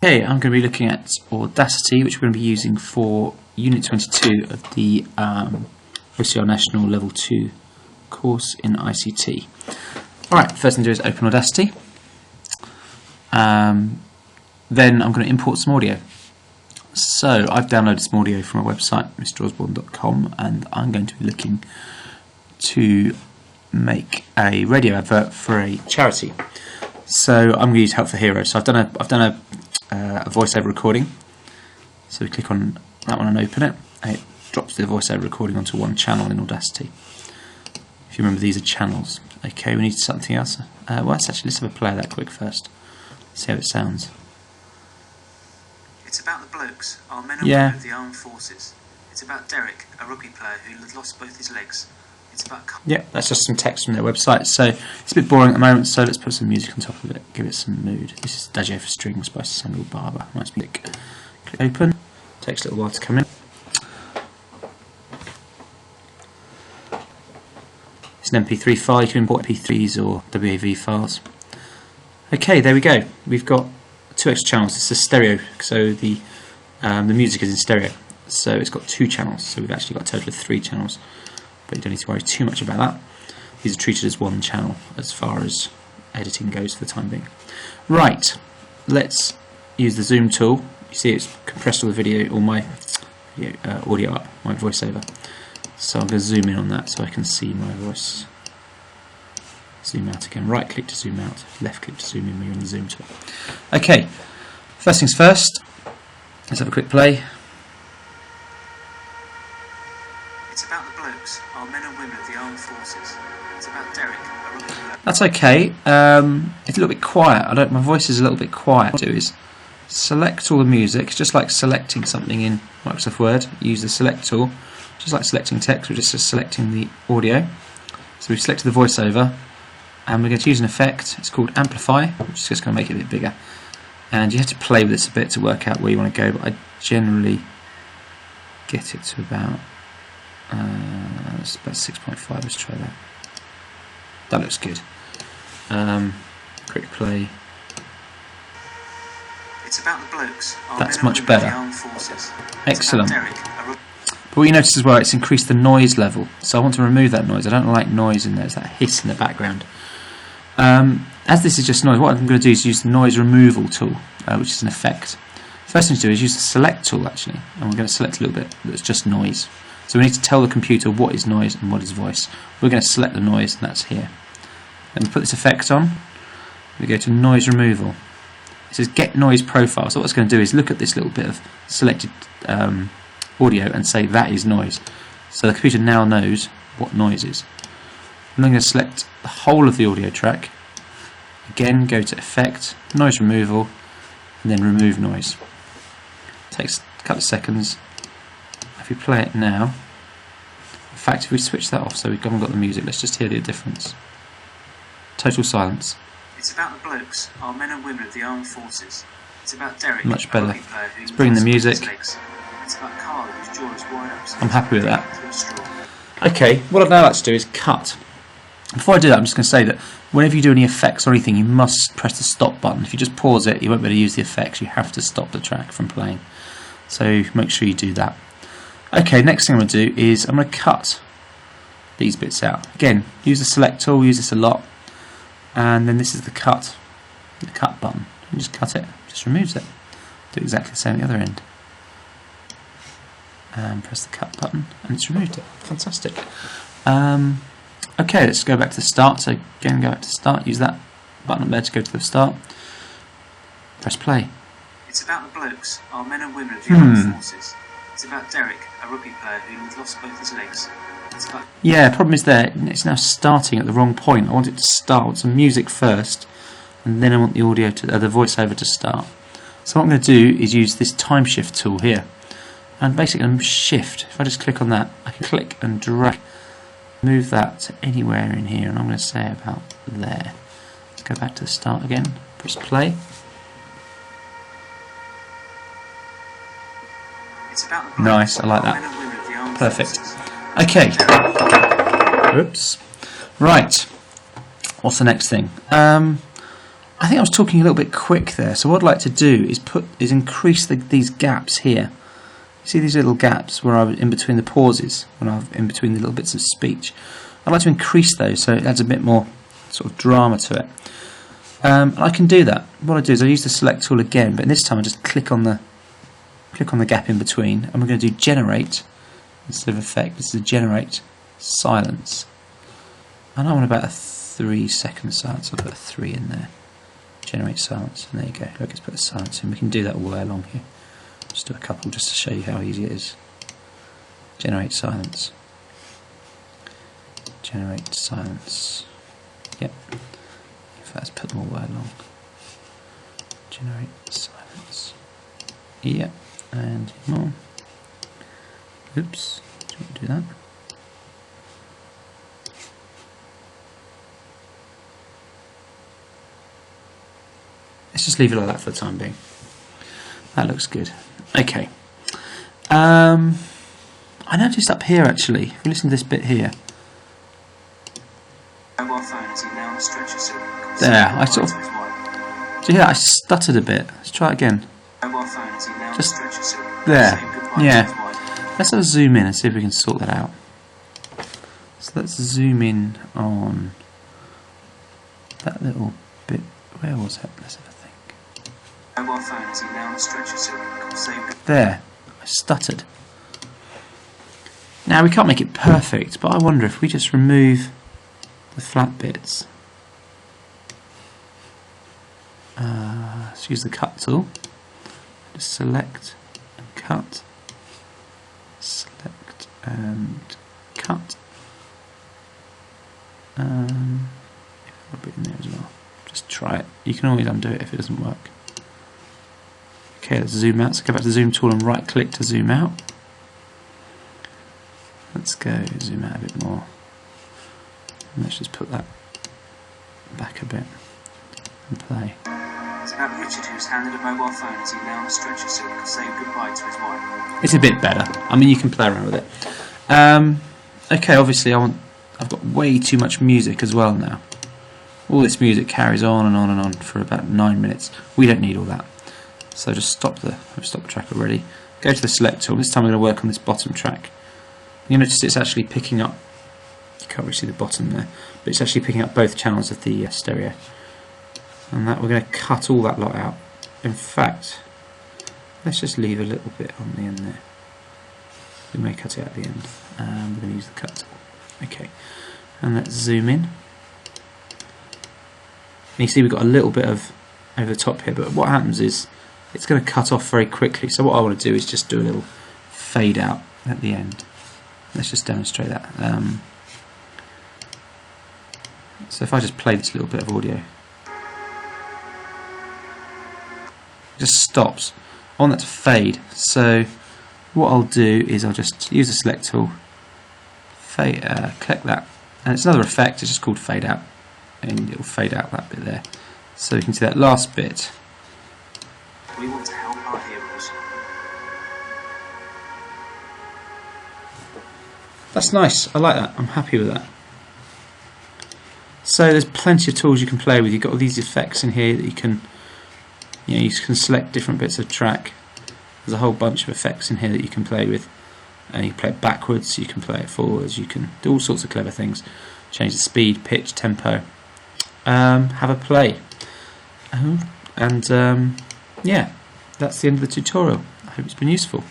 Okay, I'm going to be looking at Audacity, which we're going to be using for Unit 22 of the OCR National Level 2 course in ICT. Alright, first thing to do is open Audacity. Then I'm going to import some audio. So I've downloaded some audio from our website, mrosborne.com, and I'm going to be looking to make a radio advert for a charity. So I'm going to use Help for Heroes. So I've done a voiceover recording. So we click on that one and open it, and it drops the voiceover recording onto one channel in Audacity. If you remember, these are channels. Okay, we need something else. Let's have a play of that quick first. See how it sounds. It's about the blokes, our men and women of the armed forces. It's about Derek, a rugby player who lost both his legs. It's about... Yeah, that's just some text from their website. So it's a bit boring at the moment, so let's put some music on top of it, give it some mood. This is Adagio for Strings by Samuel Barber. Nice music. Click open. Takes a little while to come in. It's an MP3 file. You can import MP3s or WAV files. Okay, there we go. We've got two extra channels. It's a stereo, so the music is in stereo. So it's got two channels. So we've actually got a total of 3 channels. But you don't need to worry too much about that. These are treated as one channel as far as editing goes for the time being. Right, let's use the zoom tool. You see it's compressed all the video, all my audio up, my voiceover. So I'm going to zoom in on that so I can see my voice. Zoom out again. Right click to zoom out, left click to zoom in when you're in the zoom tool. Okay, first things first, let's have a quick play. It's about the blokes, our men and women of the armed forces. It's about Derek, a rugby player. That's okay. It's a little bit quiet. My voice is a little bit quiet. What I do is select all the music. It's just like selecting something in Microsoft Word. Use the select tool, just like selecting text. We're just selecting the audio. So we've selected the voiceover, and we're going to use an effect. It's called Amplify, which is just going to make it a bit bigger. And you have to play with this a bit to work out where you want to go. But I generally get it to about. It's about 6.5. Let's try that. That looks good. Quick play. It's about the blokes. That's much better. Excellent. But what you notice as well, it's increased the noise level. So I want to remove that noise. I don't like noise in there. It's that hiss in the background. As this is just noise, what I'm going to do is use the noise removal tool, which is an effect. First thing to do is use the select tool actually, and we're going to select a little bit that's just noise. So we need to tell the computer what is noise and what is voice. We're going to select the noise, and that's here. Then we put this effect on. We go to noise removal. It says get noise profile. So what it's going to do is look at this little bit of selected audio and say that is noise. So the computer now knows what noise is. I'm then going to select the whole of the audio track. Again, go to effect, noise removal, and then remove noise. Takes a couple of seconds. If we play it now, in fact, if we switch that off so we haven't got the music, let's just hear the difference. Total silence. It's about the blokes, our men and women of the armed forces. It's about Derek, much better. Let's bring the music. It's about Carl, whose jaw is wide up. I'm happy with that. Okay, what I'd now like to do is cut. Before I do that, I'm just going to say that whenever you do any effects or anything, you must press the stop button. If you just pause it, you won't be able to use the effects. You have to stop the track from playing. So make sure you do that. Okay, next thing I'm going to do is I'm going to cut these bits out. Again, use the select tool, use this a lot. And then this is the cut button. You just cut it, just removes it. Do exactly the same at the other end. And press the cut button, and it's removed it. Fantastic. Okay, let's go back to the start. So again, go back to the start, use that button up there to go to the start. Press play. It's about the blokes, our men and women of the armed forces. It's about Derek, a rugby player who lost both his legs. Yeah, problem is there, it's now starting at the wrong point. I want it to start with some music first, and then I want the audio to, the voiceover to start. So what I'm going to do is use this time shift tool here, and basically I'm shift. If I just click on that, I can click and drag, move that to anywhere in here, and I'm going to say about there. Let's go back to the start again. Press play. Nice, I like that. Perfect. Okay. Oops. Right. What's the next thing? I think I was talking a little bit quick there, so what I'd like to do is increase these gaps here. See these little gaps where I'm in between the pauses, when I'm in between the little bits of speech. I'd like to increase those so it adds a bit more sort of drama to it. I can do that. What I do is I use the select tool again, but this time I just click on the gap in between, and we're going to do generate instead of effect. This is a generate silence, and I want about a 3-second silence. I'll put a 3 in there. Generate silence, and there you go. Look, it's put a silence in. We can do that all the way along here. Just do a couple just to show you how easy it is. Generate silence. Generate silence. Yep. In fact, let's put them all the way along. Generate silence. Yep. And more. Oops. Don't do that. Let's just leave it like that for the time being. That looks good. Okay. I noticed up here actually, if you listen to this bit here. Mobile phone is now on a stretcher, so there, I sort of. Do you hear that? I stuttered a bit. Let's try it again. Mobile phone is now on a stretcher, so there. Yeah. Let's sort of zoom in and see if we can sort that out. So let's zoom in on that little bit. Where was it? Let's have a think. Mobile phone is now on a stretcher, so there. I stuttered. Now we can't make it perfect, but I wonder if we just remove the flat bits. Let's use the cut tool. Just select and cut. Select and cut. A bit in there as well. Just try it. You can always undo it if it doesn't work. Okay, let's zoom out. So go back to the zoom tool and right click to zoom out. Let's go zoom out a bit more. And let's just put that back a bit and play. It's about Richard, who's handed a mobile phone as he lay on a stretcher so he could say goodbye to his wife. It's a bit better. I mean, you can play around with it. Okay, obviously I've got way too much music as well now. All this music carries on and on and on for about 9 minutes. We don't need all that. So just stop I've stopped the track already. Go to the select tool. This time we're going to work on this bottom track. You notice it's actually picking up, you can't really see the bottom there, but it's actually picking up both channels of the stereo. And that we're going to cut all that lot out. In fact, let's just leave a little bit on the end there. We may cut it at the end. We're going to use the cut tool. Okay, and let's zoom in. And you see we've got a little bit of over the top here, but what happens is it's going to cut off very quickly. So what I want to do is just do a little fade out at the end. Let's just demonstrate that. So if I just play this little bit of audio, it just stops. I want that to fade. So what I'll do is I'll just use the select tool, click that, and it's another effect. It's just called fade out, and it'll fade out that bit there. So you can see that last bit. We want to help our heroes. That's nice. I like that. I'm happy with that. So there's plenty of tools you can play with. You've got all these effects in here that you can select different bits of track. There's a whole bunch of effects in here that you can play with. And you can play it backwards, you can play it forwards, you can do all sorts of clever things. Change the speed, pitch, tempo. Have a play. Yeah, that's the end of the tutorial. I hope it's been useful.